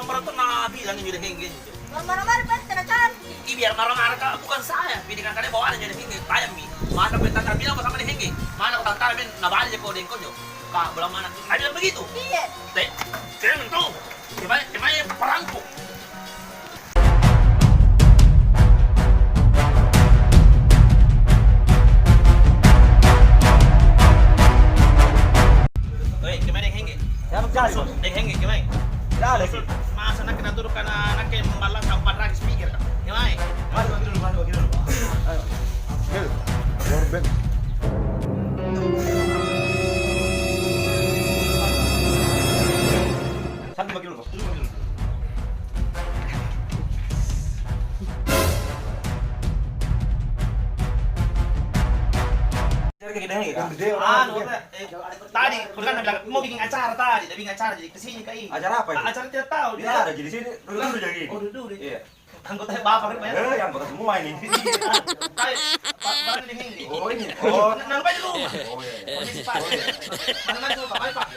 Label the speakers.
Speaker 1: marah-marah tuh Nabi bilang jadi hengge.
Speaker 2: Marah-marah pas kena cantik.
Speaker 1: Biar marah-marah kak bukan saya. Pilihkan kalian bawaan jadi hengge. Tayang mi. Mana bentar bilang sama dia hengge. Mana kau tantara men nabali aja kau dengkon jo. Kak belang mana? Nabi bilang begitu.
Speaker 2: Iya.
Speaker 1: Jangan tuh. Gimana perangku. Hengge gimana?
Speaker 3: Dale sih.
Speaker 1: Masa nak kena turun karena anak yang malah sampai lagi speaker kan? Gimana?
Speaker 3: Masuk dulu. Ayo. Gil. Korban. Satu bagi dulu, Pak.
Speaker 1: Tadi, kan bilang mau bikin acara tadi, udah bikin acara jadi kesini ke ini.
Speaker 3: Acara apa itu?
Speaker 1: Acara tidak tahu.
Speaker 3: Dia ada jadi sini dulu jadi.
Speaker 1: Oh dulu.
Speaker 3: Iya.
Speaker 1: Anggota bapak kan banyak.
Speaker 3: Yang bakal semua ini.
Speaker 1: Pak ini.
Speaker 3: Oh ini. Oh.
Speaker 1: Nah, lupa dulu.
Speaker 3: Oh iya.
Speaker 1: Permisi Pak. Mana dulu Pak, Pak.